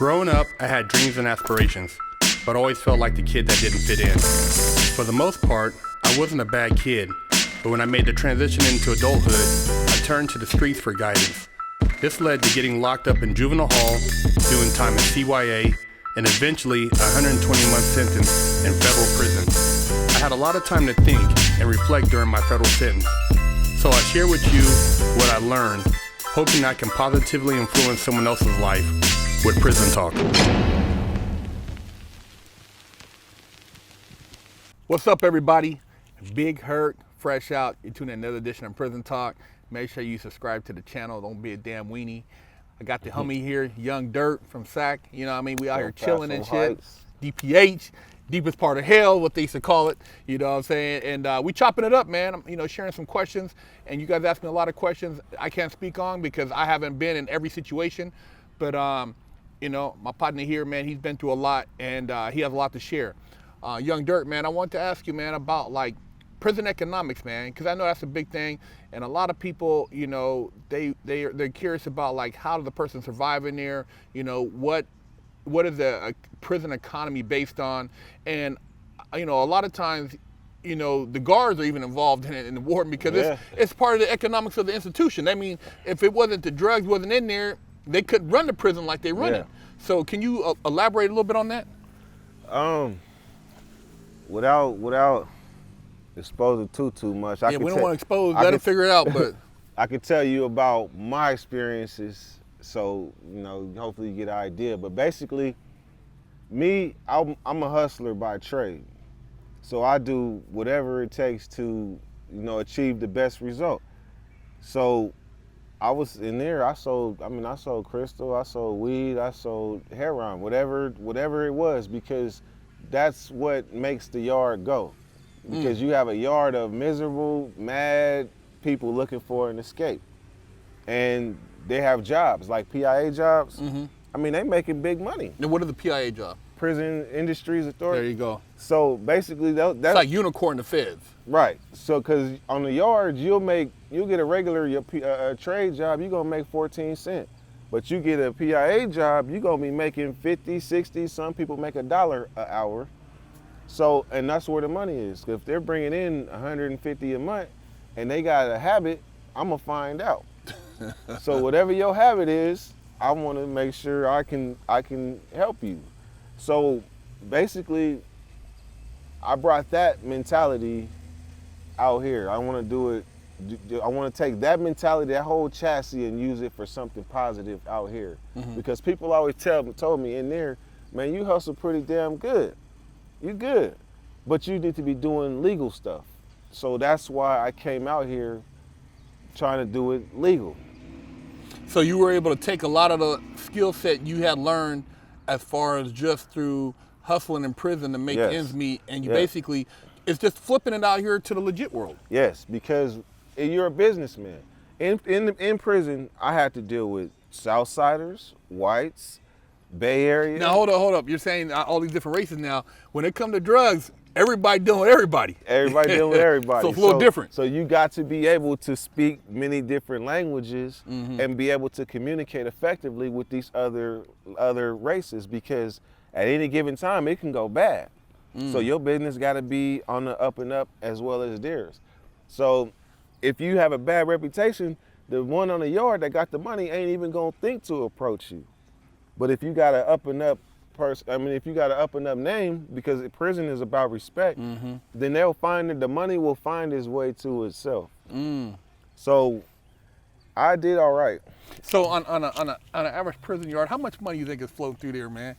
Growing up, I had dreams and aspirations, but always felt like the kid that didn't fit in. For the most part, I wasn't a bad kid, but when I made the transition into adulthood, I turned to the streets for guidance. This led to getting locked up in juvenile hall, doing time in CYA, and eventually a 120-month sentence in federal prison. I had a lot of time to think and reflect during my federal sentence, so I share with you what I learned, hoping I can positively influence someone else's life with Prison Talk. What's up, everybody? Big Herc, fresh out. You're tuning in another edition of Prison Talk. Make sure you subscribe to the channel. Don't be a damn weenie. I got the homie here, Young Dirt from SAC. You know what I mean? We out here chilling and shit. DPH, deepest part of hell, what they used to call it. You know what I'm saying? And we chopping it up, man. I'm, sharing some questions. And you guys ask me a lot of questions I can't speak on because I haven't been in every situation. But, my partner here, man, he's been through a lot and he has a lot to share. Young Dirt, man, I want to ask you, man, about like prison economics, man, because I know that's a big thing. And a lot of people, they're curious about like how does the person survive in there? What is a prison economy based on? And a lot of times, the guards are even involved in it, in the warden, because it's part of the economics of the institution. I mean, if it wasn't the drugs wasn't in there, they couldn't run the prison like they run it. So can you elaborate a little bit on that? Without exposing too much. We don't want to expose. Let them figure it out. But I can tell you about my experiences, so hopefully you get an idea. But basically, I'm a hustler by trade, so I do whatever it takes to achieve the best result. So I was in there. I sold crystal. I sold weed. I sold heroin. Whatever it was, because that's what makes the yard go. Because you have a yard of miserable, mad people looking for an escape. And they have jobs, like PIA jobs. Mm-hmm. I mean, they making big money. And what are the PIA jobs? Prison Industries Authority. There you go. So basically, that's like unicorn to feds. Right. So, because on the yard, you'll get a regular trade job, you're going to make 14 cents. But you get a PIA job, you're going to be making 50, 60, some people make $1 an hour. So, and that's where the money is. If they're bringing in 150 a month and they got a habit, I'm going to find out. So whatever your habit is, I want to make sure I can help you. So basically, I brought that mentality out here. I want to do it. I want to take that mentality, that whole chassis, and use it for something positive out here. Mm-hmm. Because people always told me in there, man, you hustle pretty damn good. You good, but you need to be doing legal stuff. So that's why I came out here trying to do it legal. So you were able to take a lot of the skill set you had learned as far as just through hustling in prison to make ends meet, and you basically, it's just flipping it out here to the legit world. Yes, because you're a businessman. In prison, I had to deal with Southsiders, whites, Bay Area. Now hold up. You're saying all these different races now. When it comes to drugs, everybody dealing with everybody. Everybody dealing with everybody. So it's a little different. So you got to be able to speak many different languages and be able to communicate effectively with these other races, because at any given time it can go bad. So your business got to be on the up and up as well as theirs. So if you have a bad reputation, the one on the yard that got the money ain't even gonna think to approach you. But if you got an up and up person, if you got an up and up name, because prison is about respect, then they'll find that the money will find its way to itself. So I did all right. So on an average prison yard, how much money you think is flowing through there, man?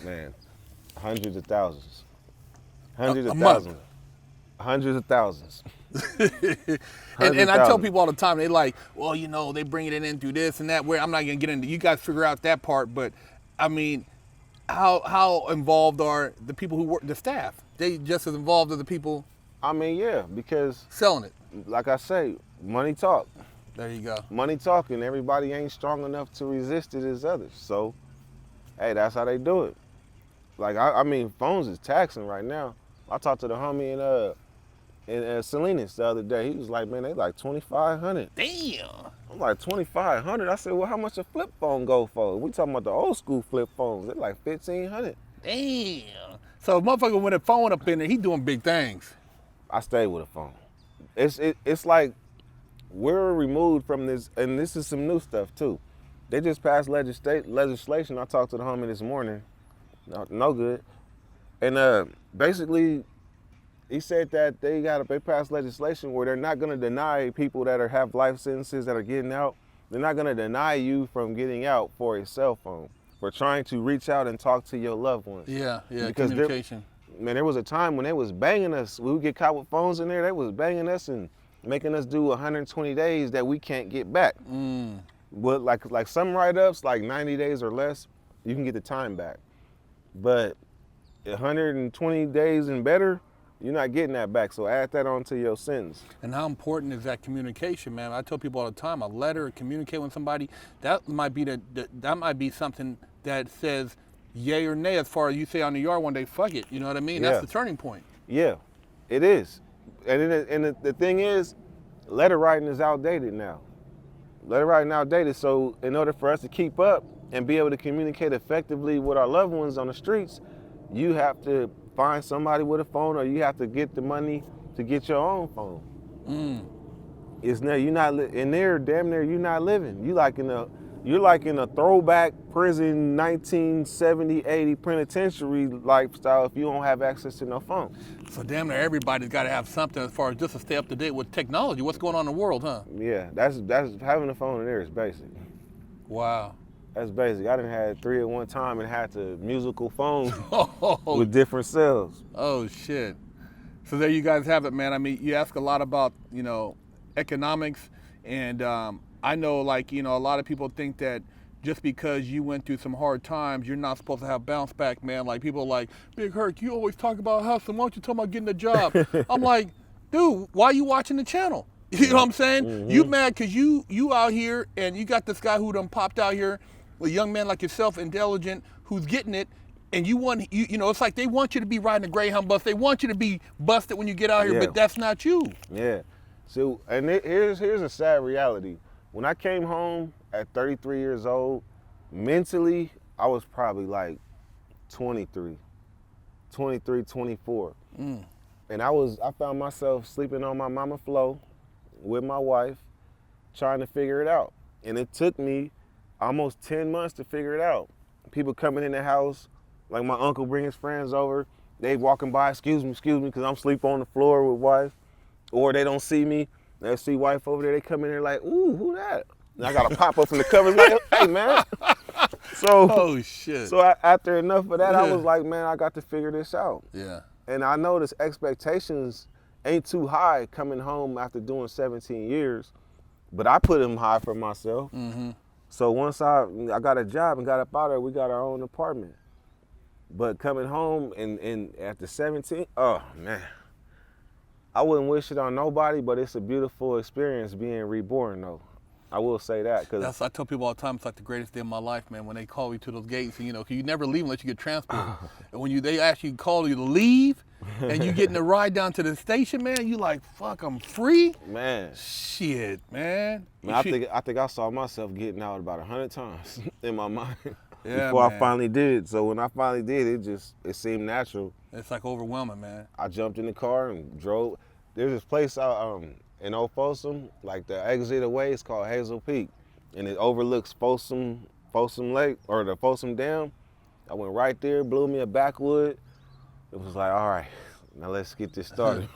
Man, hundreds of thousands. Hundreds of thousands. And I tell people all the time, they like, well, they bringing it in through this and that. Where I'm not gonna get into, you guys figure out that part. But I mean, how involved are the people who work, the staff? They just as involved as the people. I mean, yeah, because selling it. Like I say, money talk. There you go. Money talking. Everybody ain't strong enough to resist it as others. So, hey, that's how they do it. Like I mean, phones is taxing right now. I talked to the homie in Salinas the other day. He was like, man, they like 2,500. Damn. I'm like, 2,500? I said, well, how much a flip phone go for? We talking about the old school flip phones. They're like 1,500. Damn. So motherfucker with a phone up in there, he doing big things. I stayed with a phone. It's like we're removed from this, and this is some new stuff too. They just passed legislation. I talked to the homie this morning. No good. And basically, he said that they passed legislation where they're not gonna deny people that have life sentences that are getting out. They're not gonna deny you from getting out for a cell phone, for trying to reach out and talk to your loved ones. Yeah, because communication. Man, there was a time when they was banging us. We would get caught with phones in there. They was banging us and making us do 120 days that we can't get back. But like some write-ups, like 90 days or less, you can get the time back. But 120 days and better, you're not getting that back. So add that onto your sentence. And how important is that communication, man? I tell people all the time, a letter, communicate with somebody, that might be something that says yay or nay as far as you say on the yard one day, fuck it. You know what I mean? Yeah. That's the turning point. Yeah, it is. And the thing is, letter writing is outdated now. Letter writing outdated. So in order for us to keep up and be able to communicate effectively with our loved ones on the streets, you have to find somebody with a phone, or you have to get the money to get your own phone. It's now you're not in there. Damn near you're not living. You're like in a throwback prison 1970, 80 penitentiary lifestyle if you don't have access to no phone. So damn near everybody's got to have something as far as just to stay up to date with technology. What's going on in the world, huh? Yeah, that's having a phone in there is basic. Wow. That's basic. I done had 3 at one time and had to musical phone with different cells. Oh shit. So there you guys have it, man. I mean, you ask a lot about, economics, and I know, like, a lot of people think that just because you went through some hard times, you're not supposed to have bounce back, man. Like, people are like, Big Herc, you always talk about hustling. Why don't you talk about getting a job? I'm like, dude, why are you watching the channel? You know what I'm saying? Mm-hmm. You mad because you out here and you got this guy who done popped out here, a young man like yourself, intelligent, who's getting it, and it's like they want you to be riding a Greyhound bus. They want you to be busted when you get out here, but that's not you. Yeah. So, and here's a sad reality. When I came home at 33 years old, mentally, I was probably like 23, 24. And I found myself sleeping on my mama floor with my wife, trying to figure it out. And it took me almost 10 months to figure it out. People coming in the house, like my uncle bring his friends over, they walking by, excuse me, because I'm sleeping on the floor with wife. Or they don't see me, they see wife over there, they come in there like, ooh, who that? And I gotta pop up from the covers like, hey man. Oh shit. So after enough of that, I was like, man, I got to figure this out. Yeah. And I noticed expectations ain't too high coming home after doing 17 years, but I put them high for myself. So once I got a job and got up out there, we got our own apartment. But coming home and after 17, oh man, I wouldn't wish it on nobody, but it's a beautiful experience being reborn though. I will say that. I tell people all the time, it's like the greatest day of my life, man, when they call you to those gates, and, 'cause you never leave unless you get transported. And when they actually call you to leave, and you getting a ride down to the station, man, you like, fuck, I'm free? Man. Shit, man. I think I saw myself getting out about 100 times in my mind before I finally did. So when I finally did, it seemed natural. It's like overwhelming, man. I jumped in the car and drove. There's this place out in Old Folsom, like the exit away, it's called Hazel Peak, and it overlooks Folsom Lake, or the Folsom Dam. I went right there, blew me a backwood. It was like, all right, now let's get this started.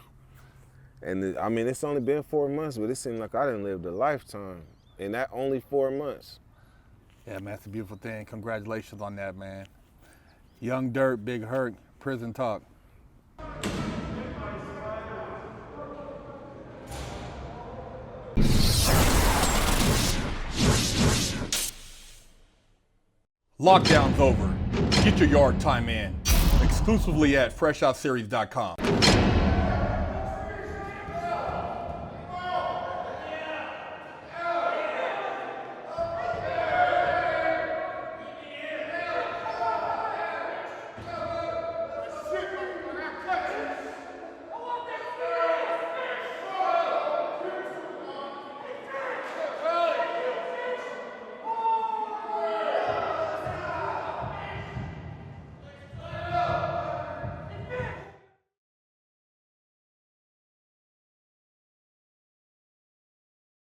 And it's only been 4 months, but it seemed like I done lived a lifetime, and that only 4 months. Yeah, man, it's a beautiful thing. Congratulations on that, man. Young Dirt, Big Herc, Prison Talk. Lockdown's over. Get your yard time in. Exclusively at FreshOutSeries.com.